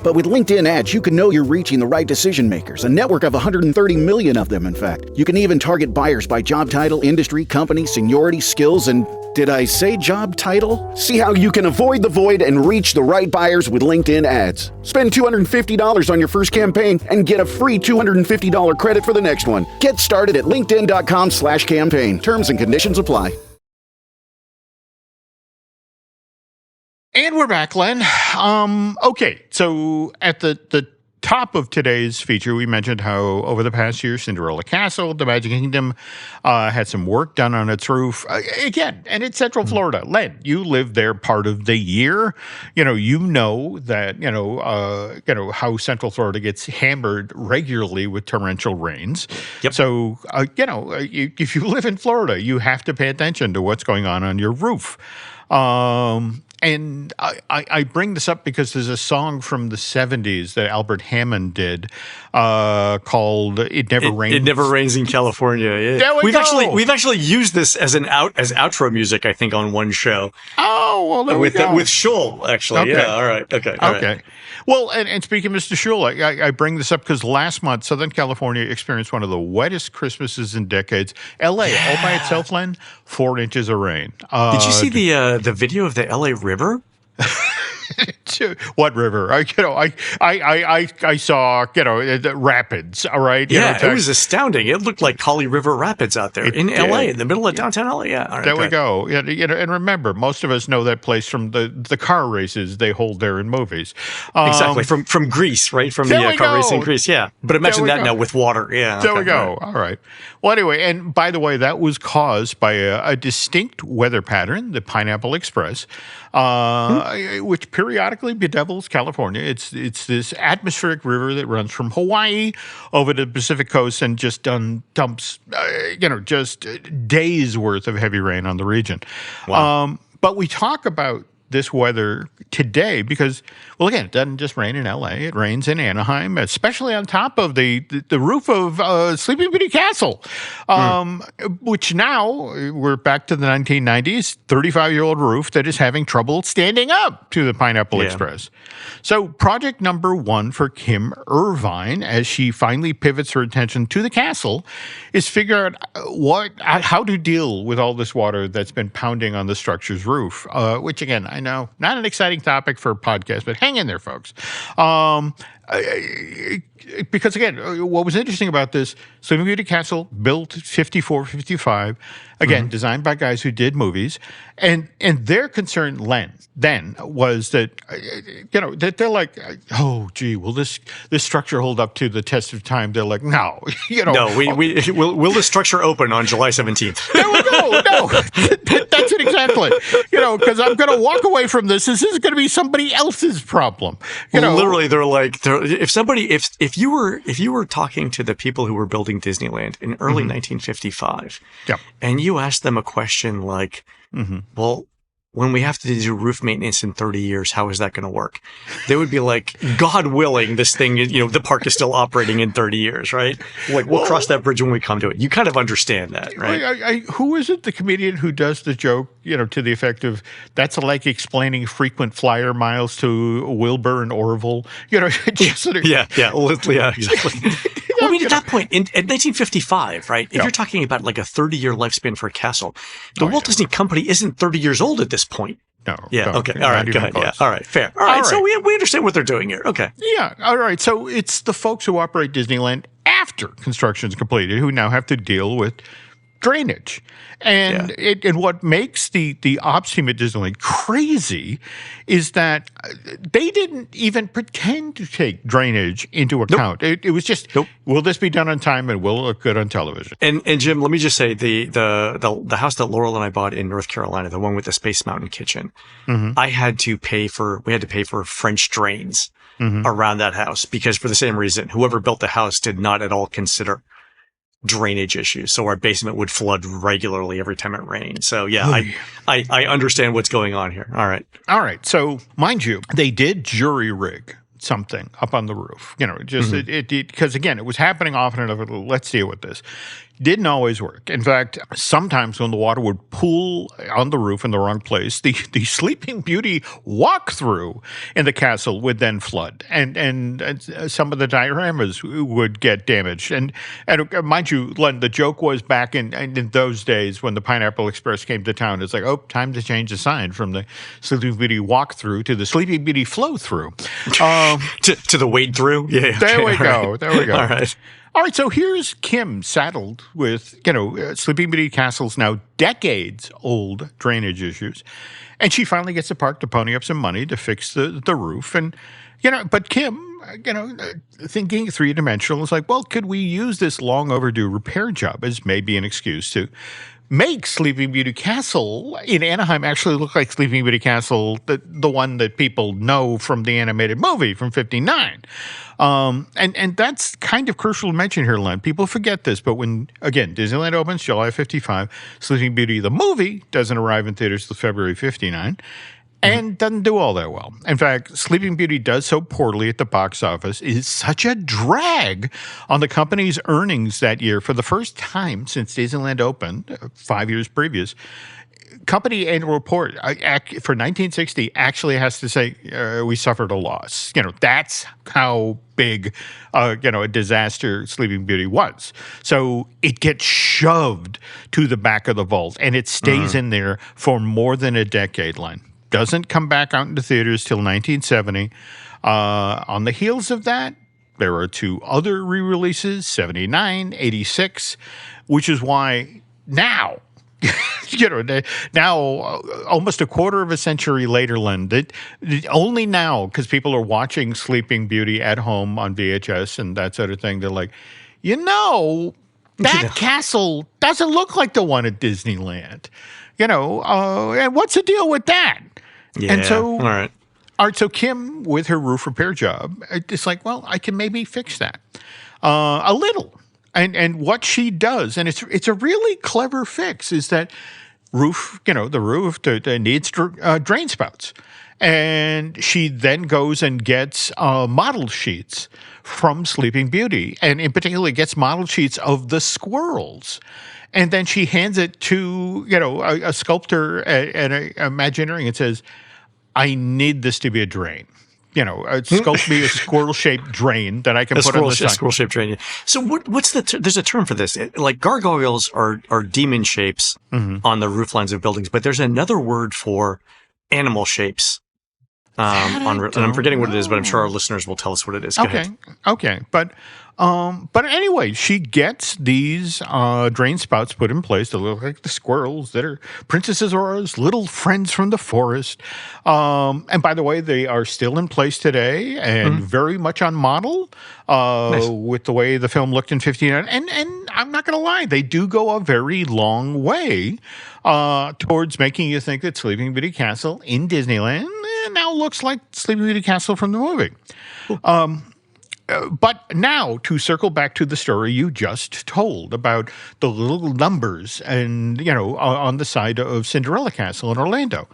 But with LinkedIn ads, you can know you're reaching the right decision makers, a network of 130 million of them, in fact. You can even target buyers by job title, industry, company, seniority, skills, and did I say job title? See how you can avoid the void and reach the right buyers with LinkedIn ads. Spend $250 on your first campaign and get a free $250 credit for the next one. Get started at linkedin.com/campaign. Terms and conditions apply. And we're back, Len. Okay, so at the top of today's feature, we mentioned how over the past year, Cinderella Castle, the Magic Kingdom, had some work done on its roof. Again, and it's Central Florida. Len, you live there part of the year. You know that, how Central Florida gets hammered regularly with torrential rains. Yep. So, if you live in Florida, you have to pay attention to what's going on your roof. And I bring this up because there's a song from the 70s that Albert Hammond did called "It Never Rains." It never rains in California. Yeah. There we go. We've actually used this as outro music, I think, on one show. Oh, well, there we go. With Schul, actually. Okay. Yeah. All right. Okay. All right. Well, and speaking of Mr. Schul, I bring this up because last month, Southern California experienced one of the wettest Christmases in decades. L.A., all by itself, Len, 4 inches of rain. Did you see the video of the L.A. River? What river? I saw the rapids. All right. It was astounding. It looked like Kali River Rapids out there in LA, in the middle of downtown LA. Yeah. All right, there we go. And remember, most of us know that place from the car races they hold there in movies. Exactly. From Greece, right? From the car race in Greece. Yeah. But imagine that now with water. Yeah. There we go. All right. Well, anyway, and by the way, that was caused by a distinct weather pattern, the Pineapple Express, which periodically bedevils California. It's this atmospheric river that runs from Hawaii over to the Pacific coast and just dumps, just days worth of heavy rain on the region. Wow. But we talk about this weather today because, well, again, it doesn't just rain in LA. It rains in Anaheim, especially on top of the roof of Sleeping Beauty Castle, which now we're back to the 1990s, 35-year-old roof that is having trouble standing up to the Pineapple Express. So project number 1 for Kim Irvine, as she finally pivots her attention to the castle, is figure out how to deal with all this water that's been pounding on the structure's roof, which, again, I know, not an exciting topic for a podcast, but hang in there, folks. Because, again, what was interesting about this, Sleeping Beauty Castle, built 54, 55, again, designed by guys who did movies, and their concern then was that, that they're like, oh, gee, will this structure hold up to the test of time? They're like, no. No, will the structure open on July 17th? There we go. No, that's it exactly. Because I'm going to walk away from this. This is going to be somebody else's problem. Literally, they're if you were talking to the people who were building Disneyland in early 1955, and you asked them a question like, well, when we have to do roof maintenance in 30 years, how is that going to work? They would be like, God willing, this thing, the park is still operating in 30 years, right? Like, we'll cross that bridge when we come to it. You kind of understand that, right? Who is it, the comedian who does the joke, to the effect of, that's like explaining frequent flyer miles to Wilbur and Orville? Yeah, exactly. Well, I mean, at that point, in 1955, right, if you're talking about like a 30-year lifespan for a castle, the Walt Disney Company isn't 30 years old at this point. No. Yeah, okay. All right, go ahead. Yeah, all right, fair. All right, so we understand what they're doing here. Okay. Yeah, all right. So it's the folks who operate Disneyland after construction is completed who now have to deal with drainage. And and what makes the ops team at Disneyland crazy is that they didn't even pretend to take drainage into account. Nope. It was just, will this be done on time and will it look good on television? And Jim, let me just say, the house that Laurel and I bought in North Carolina, the one with the Space Mountain kitchen, we had to pay for French drains around that house because for the same reason, whoever built the house did not at all consider drainage issues. So our basement would flood regularly every time it rained. So I understand what's going on here. All right. So mind you, they did jury rig something up on the roof, because again, it was happening often enough. Let's deal with this. Didn't always work. In fact, sometimes when the water would pool on the roof in the wrong place, the Sleeping Beauty walk-through in the castle would then flood, and some of the dioramas would get damaged. And mind you, Len, the joke was back in those days when the Pineapple Express came to town, it's like, time to change the sign from the Sleeping Beauty walk-through to the Sleeping Beauty flow-through. To the wade-through? Yeah. Okay. There we go. All right. All right, so here's Kim saddled with, Sleeping Beauty Castle's now decades-old drainage issues. And she finally gets the park to pony up some money to fix the roof. And, but Kim, thinking three-dimensional is like, well, could we use this long overdue repair job as maybe an excuse to make Sleeping Beauty Castle in Anaheim actually look like Sleeping Beauty Castle, the one that people know from the animated movie from '59. And that's kind of crucial to mention here, Len. People forget this, but when, again, Disneyland opens July 55, Sleeping Beauty, the movie, doesn't arrive in theaters till February 59. And doesn't do all that well. In fact, Sleeping Beauty does so poorly at the box office, is such a drag on the company's earnings that year for the first time since Disneyland opened 5 years previous. Company annual report for 1960 actually has to say we suffered a loss. That's how big, a disaster Sleeping Beauty was. So it gets shoved to the back of the vault, and it stays in there for more than a decade, Len. Doesn't come back out into theaters till 1970. On the heels of that, there are two other re-releases, 79, 86, which is why now, now almost a quarter of a century later, Len, only now, because people are watching Sleeping Beauty at home on VHS and that sort of thing, they're like, that castle doesn't look like the one at Disneyland. And what's the deal with that? Yeah. And so, all right. So Kim, with her roof repair job, it's like, well, I can maybe fix that a little. And what she does, and it's a really clever fix, is that the roof needs drain spouts. And she then goes and gets model sheets from Sleeping Beauty, and in particular gets model sheets of the squirrels. And then she hands it to, a sculptor at Imagineering and says, I need this to be a drain. Sculpt me a squirrel-shaped drain that I can put on the sign. A squirrel-shaped drain. So what's there's a term for this. Like gargoyles are demon shapes on the roof lines of buildings, but there's another word for animal shapes. And I'm forgetting what it is, but I'm sure our listeners will tell us what it is. Go ahead. Okay. But anyway, she gets these drain spouts put in place that look like the squirrels that are Princess Aurora's little friends from the forest. And by the way, they are still in place today and very much on model with the way the film looked in 59. And I'm not going to lie, they do go a very long way towards making you think that Sleeping Beauty Castle in Disneyland now looks like Sleeping Beauty Castle from the movie. But now to circle back to the story you just told about the little numbers and, on the side of Cinderella Castle in Orlando.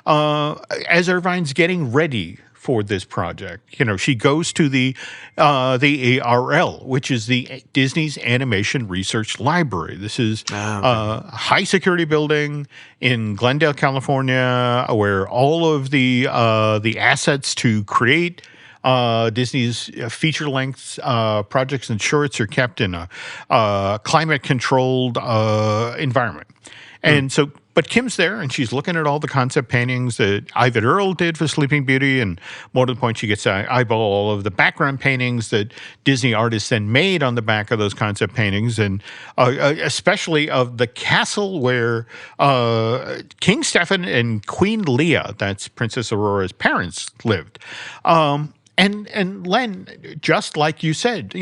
As Irvine's getting ready for this project, she goes to the ARL, which is the Disney's Animation Research Library. This is a high security building in Glendale, California, where all of the assets to create Disney's feature-length projects and shorts are kept in a climate-controlled environment. And so, but Kim's there, and she's looking at all the concept paintings that Ivan Earl did for Sleeping Beauty, and more to the point, she gets to eyeball all of the background paintings that Disney artists then made on the back of those concept paintings, and especially of the castle where King Stefan and Queen Leah, that's Princess Aurora's parents, lived. And Len, just like you said,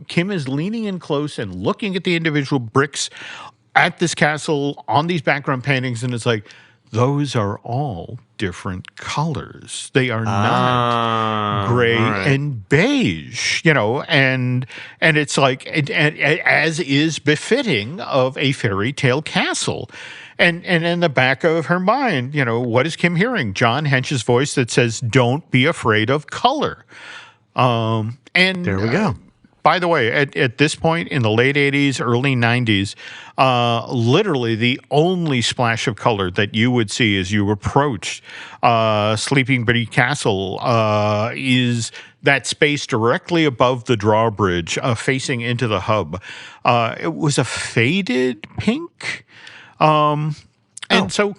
Kim is leaning in close and looking at the individual bricks at this castle on these background paintings, and it's like, those are all different colors. They are not gray and beige, and it's like, as is befitting of a fairy tale castle. And in the back of her mind, what is Kim hearing? John Hench's voice that says, "Don't be afraid of color." And there we go. By the way, at this point in the late 80s, early 90s, literally the only splash of color that you would see as you approached Sleeping Beauty Castle is that space directly above the drawbridge facing into the hub. It was a faded pink. So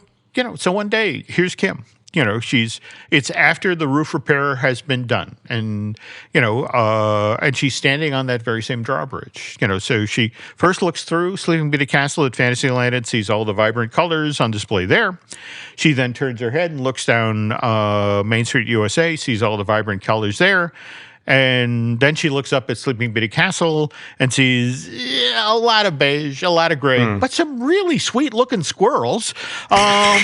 one day, here's Kim. It's after the roof repair has been done, and and she's standing on that very same drawbridge. So she first looks through Sleeping Beauty Castle at Fantasyland and sees all the vibrant colors on display there. She then turns her head and looks down Main Street, USA, sees all the vibrant colors there. And then she looks up at Sleeping Beauty Castle and sees a lot of beige, a lot of gray, but some really sweet-looking squirrels. All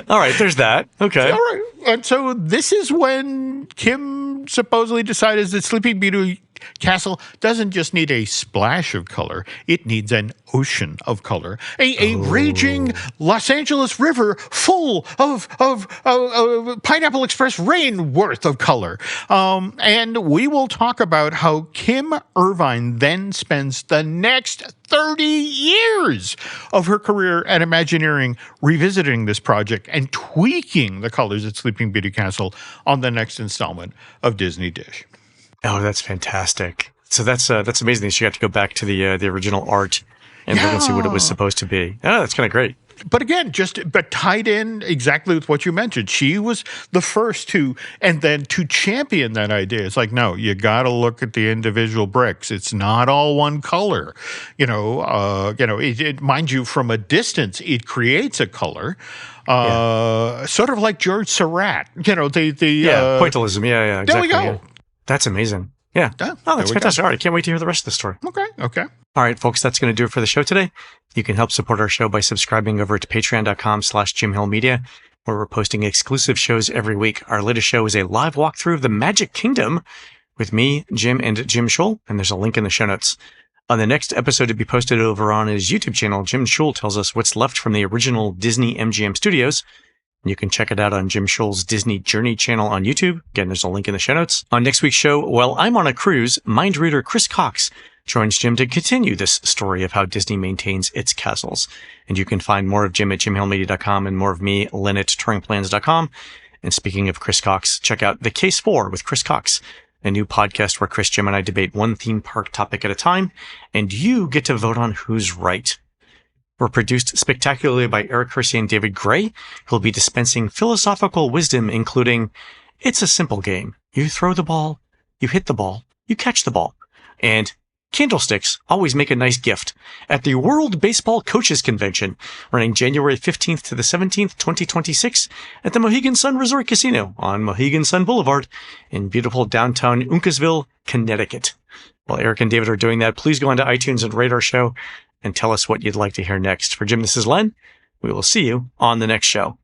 right, there's that. Okay. All right. And so this is when Kim supposedly decided that Sleeping Beauty Castle doesn't just need a splash of color, it needs an ocean of color. A raging Los Angeles River full of Pineapple Express rain worth of color. And we will talk about how Kim Irvine then spends the next 30 years of her career at Imagineering revisiting this project and tweaking the colors at Sleeping Beauty Castle on the next installment of Disney Dish. Oh, that's fantastic. So that's amazing that she got to go back to the original art and look and see what it was supposed to be. Oh, that's kind of great. But again, but tied in exactly with what you mentioned. She was the first to champion that idea. It's like, no, you got to look at the individual bricks. It's not all one color. Mind you, from a distance, it creates a color. Sort of like George Seurat. Pointillism. Yeah, exactly. There we go. Yeah. That's amazing. Yeah. Oh, that's fantastic. All right. I can't wait to hear the rest of the story. Okay. All right, folks, that's going to do it for the show today. You can help support our show by subscribing over to patreon.com/JimHillMedia, where we're posting exclusive shows every week. Our latest show is a live walkthrough of the Magic Kingdom with me, Jim, and Jim Schull, and there's a link in the show notes. On the next episode to be posted over on his YouTube channel, Jim Schull tells us what's left from the original Disney MGM studios. You can check it out on Jim Schull's Disney Journey channel on YouTube. Again, there's a link in the show notes. On next week's show, while I'm on a cruise, mind reader Chris Cox joins Jim to continue this story of how Disney maintains its castles. And you can find more of Jim at jimhillmedia.com and more of me, Len at touringplans.com. And speaking of Chris Cox, check out The Case 4 with Chris Cox, a new podcast where Chris, Jim, and I debate one theme park topic at a time, and you get to vote on who's right. We're produced spectacularly by Eric Hersey and David Gray, who'll be dispensing philosophical wisdom, including, it's a simple game. You throw the ball, you hit the ball, you catch the ball. And candlesticks always make a nice gift. At the World Baseball Coaches Convention, running January 15th to the 17th, 2026, at the Mohegan Sun Resort Casino on Mohegan Sun Boulevard in beautiful downtown Uncasville, Connecticut. While Eric and David are doing that, please go onto iTunes and rate our show and tell us what you'd like to hear next. For Jim, this is Len. We will see you on the next show.